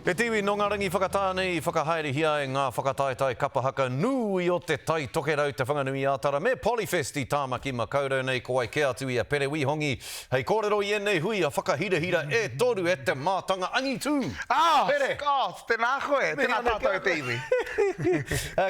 He tiwi no ngā rangi whakatāne I whakahaere hia e ngā whakataetai kapahaka nui o te tai tokerau te whanganui ātara me Polyfest I tāmaki ma kaurau nei ko ai ke atu I a pere wihongi. Hei kōrero I enei hui a whakahirahira e toru e te mātanga angitu. Pere! Tēnā koe, tēnā tātou te iwi.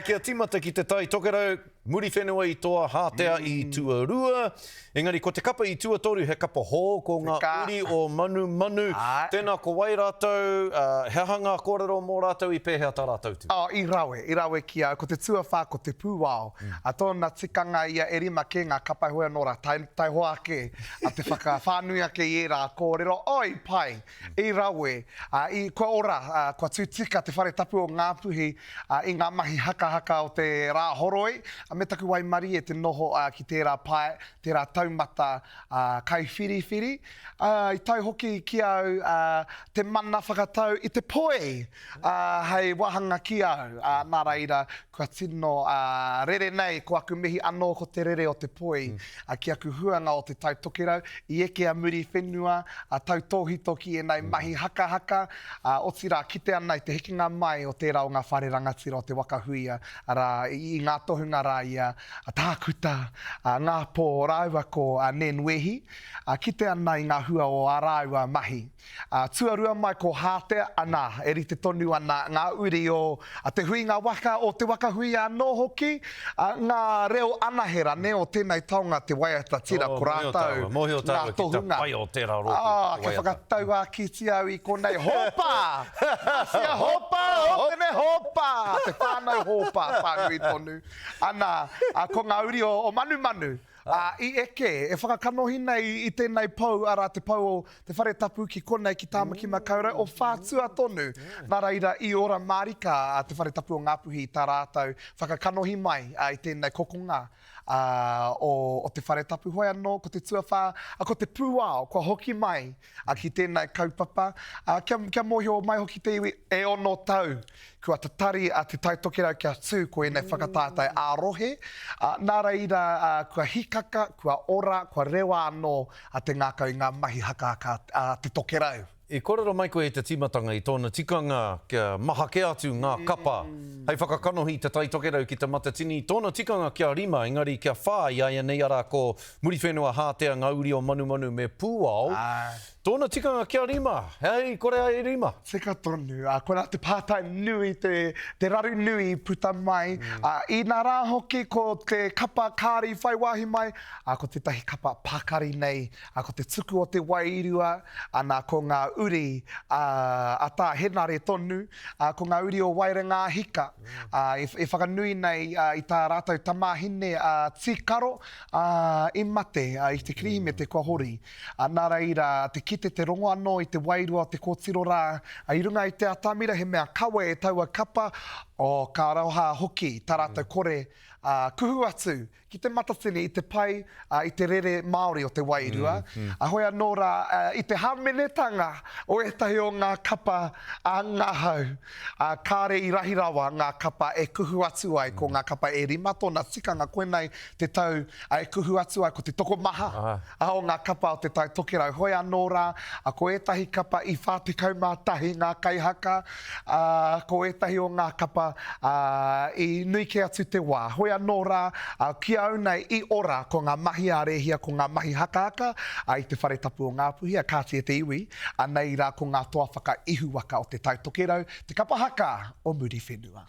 Kia timata ki te tai tokerau, muri whenua I toa hātea I tuarua. Engari, ko te kapa I tuatoru he kapa hō, ko ngā uri o manu. Tēnā ko wai rātou, he hanga kōrero mō rātou I pēhea tā rātou tu. I rawe ki au, ko te tuawhā, ko te pūwao. A tōna tikanga ia e rima ke ngā kapa hoa nora, tai hoa ke, a te whakawhānui ake I rā kōrero. Oi, pai, I rawe, I kua ora, kua tūtika te whare tapu o ngā puhi, I ngā mahi haka o te rā horoi, me taku wai mari e te noho ki tērā pai, tērā taumata kai whiri. I tau hoki ki au te mana whakatau I te poe, hei wahanga ki au. Nā reira, kua tino rere nei, ko aku mihi anō ko te rere o te poe, ki aku huanga o te tau tokerau, I eke a muri whenua, tau tōhito ki e nei mahi haka, o tira kite ana I te hikinga mai o tērā o ngā whare rangatira o te wakahuia, ara I ngā tohunga rā ia, tākuta, ngā pō rāua ko Nenuehi, kite ana I ngā hua o Araua mahi. Tuarua mai ko hātea ana, e rite tonu ana ngā uri o te huinga waka o te wakahui anō hoki, ngā reo anahera ne o tēnei taonga te waiata tira ko rātau ngā tohunga. Pai o tērā roku. Ke whakatau a ki ti au I konei hopa! Asia hopa! Hopene hopa! Te whānau hopa, whānui tonu. Ana, ko ngā uri o manu. I eke, e whakakanohi nei I tēnei pau, ara te pau o te whare tapu ki konei ki tāmaki ma kaurau, o whātua tonu. Nā reira, I ora marika te whare tapu o ngāpuhi I tā rātau, whakakanohi mai I tēnei kokonga. O te whare tapu hoi anō, ko te tuawhā, ko te pūao, ko hoki mai ki tēnei kaupapa. Kia mohio mai hoki te iwi e ono tau, kua tatari te tai tokerau kia tū ko enei whakatātai ārohe. Nā reira, kua hikaka, kua ora, kua rewa anō te ngākau I ngā mahi haka te tokerau. I kōrero mai koe te timatanga I tōna tikanga kia maha ke atu ngā kapa. Hei whakakanohi te tai tokerau ki te matatini. Tōna tikanga kia rima, engari kia whā I aia nei ara ko muri whenua hātea ngā uri o manu me pūao. Tōna tikanga kia rima. Hei, kore ai rima. Seka tonu. Kona te pātai nui, te raru nui puta mai. I nā rā hoki ko te kapa kāri whai wahi mai, ko te tahi kapa pakari nei, ko te tuku o te wairua, ana ko ngā uri a tā henare tonu, ko ngā uri o Wairenga hika. I whakanui nei I tā rātou tamahine tikaro I mate, I te krihime te kua hori. Nā reira, te kite te rongo anō I te wairua te kōtiro rā, I runga I te atamira he mea kawe e taua kapa o ka rauha hoki, tā rātou kore kuhu atu, ki te matatini I te pai I te rere Māori o te wairua. Hoi anō rā, I te hamenetanga o etahi o ngā kapa ngā hau. Kāre I rahi rawa ngā kapa e kuhu atu ai ko ngā kapa e rima tōna tikanga koenei te tau e kuhu atu ai ko te toko maha. O ngā kapa o te tai tokerau. Hoi anō rā, ko etahi kapa I whātikau mātahi ngā kaihaka, ko etahi o ngā kapa I nui ke atu te wā. Hoi anō rā, ki au nei I ora ko ngā mahi ārehia, ko ngā mahi haka, I te whare tapu o ngā puhi, kāti e te iwi, nei rā ko ngā toa whakaihu waka o te tai tokerau, te kapa haka o muri whenua.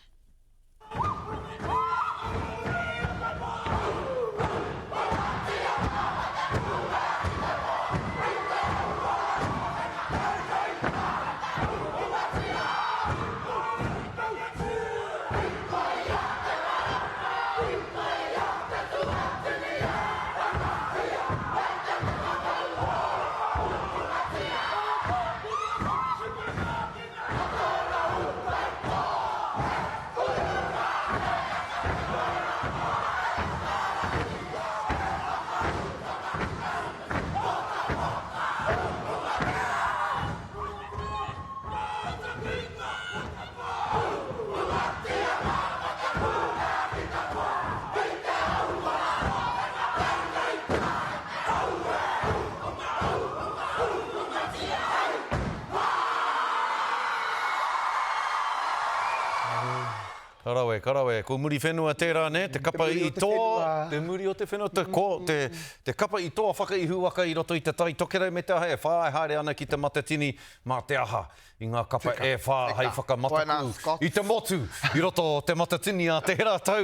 Karawe. Ko muri whenua tērā, ne? Te kapa i toa, te muri o te whenua, te kapa i toa whakaihu waka i roto i te tai tokerau me te aha e whae haere ana ki te matatini mā te aha. I ngā kapa e whā hei whakamataku i te motu i roto te matatini a te hera tau.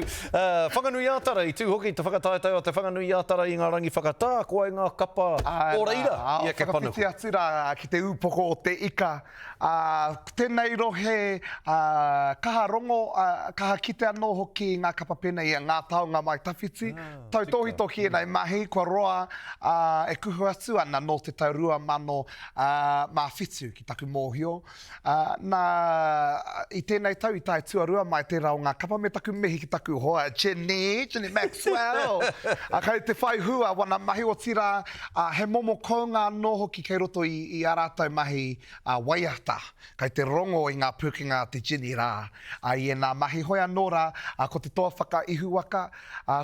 Whanganui ātara i tū hoki te whakataetau a te whanganui ātara i ngā rangi whakatā koa i ngā kapa o reira i a ke panu. Whakawhiti atura ki te upoko o te ika. Tēnei rohe kaha rongo, kaha kite anō hoki ngā kapa pena i ngā taonga mai tawhiti. Tau tohi toki e nei mahi kua roa e kuhu atu ana no te tau 2000 mā whitu ki taku mōhio. I tēnei tau i tae tuarua mai te rao ngā kapa me taku mihi ki taku hoa. Jenny Maxwell. Kei te whai hua wana mahi o tira he momo kounga no hoki kei roto i a rātou mahi waiata. Kei te rongo i ngā pūkinga te Jenny rā. I nā mahi hoi anōra ko te toa whaka ihu waka,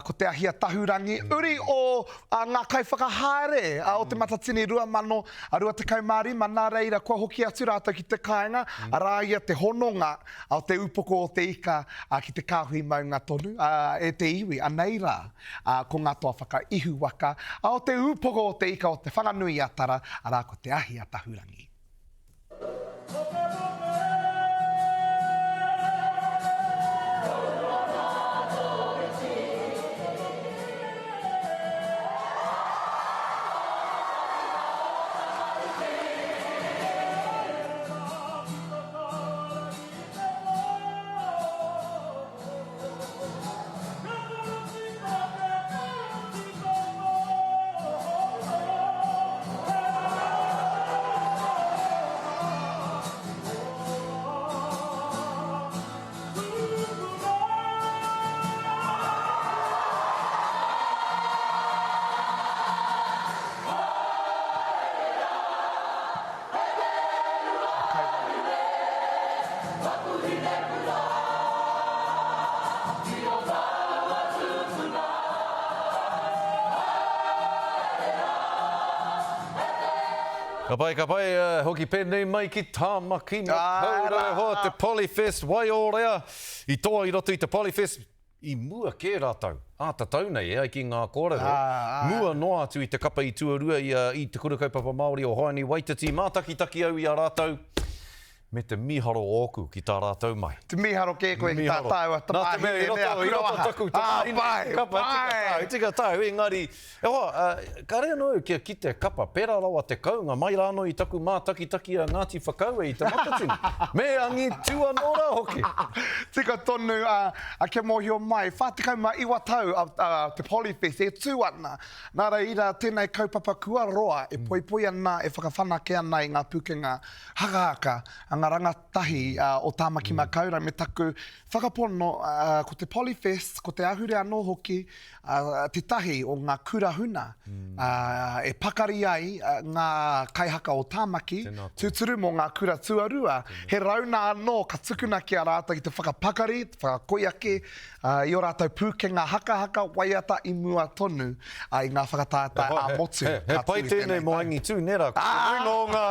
ko te ahia tahurangi. Uri o ngā kai whakahaere o te matatini 2000 a 25 nā reira kua hoki atu rātou ki te kāinga, a rā ia te hononga o te upoko o te ika ki te kāhui maunga tonu, e te iwi, anei rā, ko ngā toa whaka ihu waka, o te upoko o te ika o te whanganui atara, a rā ko te ahi a tahurangi. Ka pai, hoki pēnei mai ki tāmaki na kaura hoa te Polyfest wai o rea. I toa i roto i te Polyfest i mua kē rātau. Tatau nei ai ki ngā kōrero. Mua noa atu i te kapa i tuarua i te kura kaupapa Māori o Haini Waititi. Mātaki au i a rātau. Me te miharo oku ki tā rātau mai. Te miharo kē koe ki tā tāu a tamāhi. Nā te mea i roto taku. Pai. Tika tāu, engari. E hoa, ka rea no kia ki te kapa pera rawa te kaunga mai rāno i taku mātaki a Ngāti Whakaue i te matatini. Me angi tua nora hoki. Tika tonu a kia mōhio mai. Whātikau ma iwa tau te Polyfest e tū ana. Nā reira tēnei kaupapa kua roa e poipoi ana e whakawhanake ana i ngā pukenga haka ngā rangatahi o Tāmaki Makaurau me taku whakapono ko te Polyfest, ko te ahure anō hoki, te tahi o ngā kurahuna e pakari ai ngā kaihaka o Tāmaki, tūturu mō ngā kura tuarua. He rauna anō ka tukuna ki a rātou i te whakapakari, te whakakoiake, i o rātou pūkenga haka waiata i mua tonu i ngā whakatāta a motu. He pai tēnei mo angi tū, nera. O ngā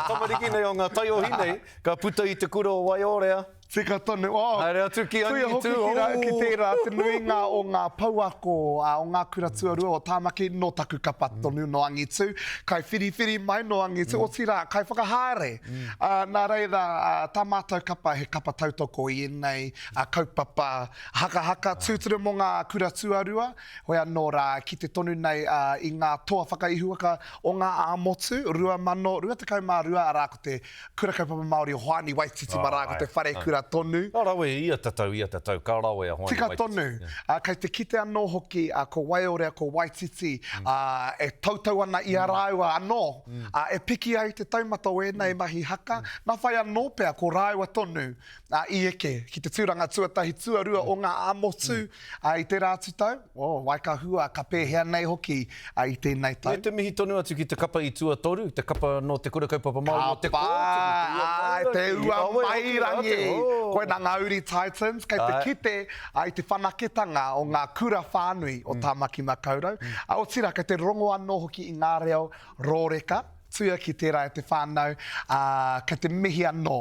tamariki nei, o ngā taiohi nei, ka puta i te kura o Waiorea. Tika tonu. Haere atu ki angi tū. Ki tērā, te nuinga o ngā pauako o ngā kura tuarua o Tāmaki no taku kapa tonu no angi tū. Kai whiri mai no angi tū. O tira, kai whakahaere. Nā reira, tā mātou kapa he kapa tautoko i enei kaupapa haka tūturu mo ngā kura tuarua. Hoi anō rā, ki te tonu nei i ngā toa whakaihuaka o ngā āmotu, 22 arā ko te kura kaupapa Māori o Haini Waititi marā ko te whare kura tonu. Rawe, ia tatau, ka rawe a Haini Waititi. Tika tonu. Kei te kite anō hoki ko Waiorea, ko Waititi, e tautau ana i a rāua anō. E piki ai te taumata o enei mahi haka. Nā whai anō pēr ko rāua tonu i eke, ki te tūranga tuatahi tuarua o ngā āmotu i te rātu tau. Waika hua, ka pēhea nei hoki i tēnei tau. E te mihi tonu atu ki te kapa i tuatoru, te kapa no te kura kaupapa Māori, te kōturu. Te ua mairangi. Koe nā Ngāuri Titans, kei te kite i te whanaketanga o ngā kura whānui o Tāmaki Makaurau. O tira, kei te rongo anō hoki i ngā reo rōreka, tuia ki tērā e te whānau, kei te mihi anō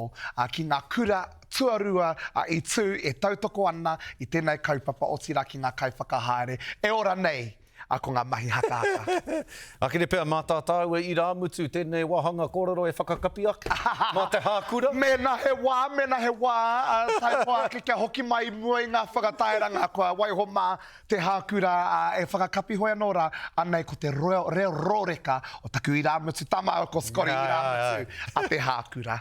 ki ngā kura tuarua i tū e tautoko ana i tēnei kaupapa o tira ki ngā kaiwhakahaere. E ora nei, a ko ngā mahi haka. Akere pēr mātātāu e i rāmutu tēnei wahanga kōrero e whakakapi ake. Mā te hākura. Mena he wā, tai hoa ke kia hoki mai mua i ngā whakatairanga kua waiho mā te hākura e whakakapi hoi anō rā, anei ko te reo rōreka o taku i rāmutu, tamao ko skori i rāmutu a te hākura.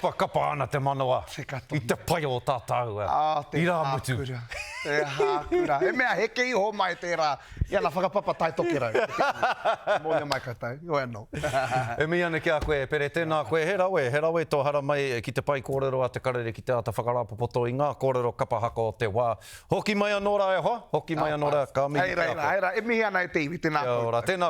Kapa ana te manawa. I te pai o tātou. Te hākura. Te hākura. E mea heke iho mai tērā. Iana whakapapa tai toke rau. Mōia mai koutou. Io anō. E mi ane ki a koe, pere tēnā koe, he rawe tō hara mai ki te pai kōrero a te karere ki te ata whakarapopoto i ngā kōrero kapa haka o te wā. Hoki mai anō rā e hoa, hoki mai anō rā ka mihi. Heira, e mihi ana e te iwi tēnā koe. Tēnā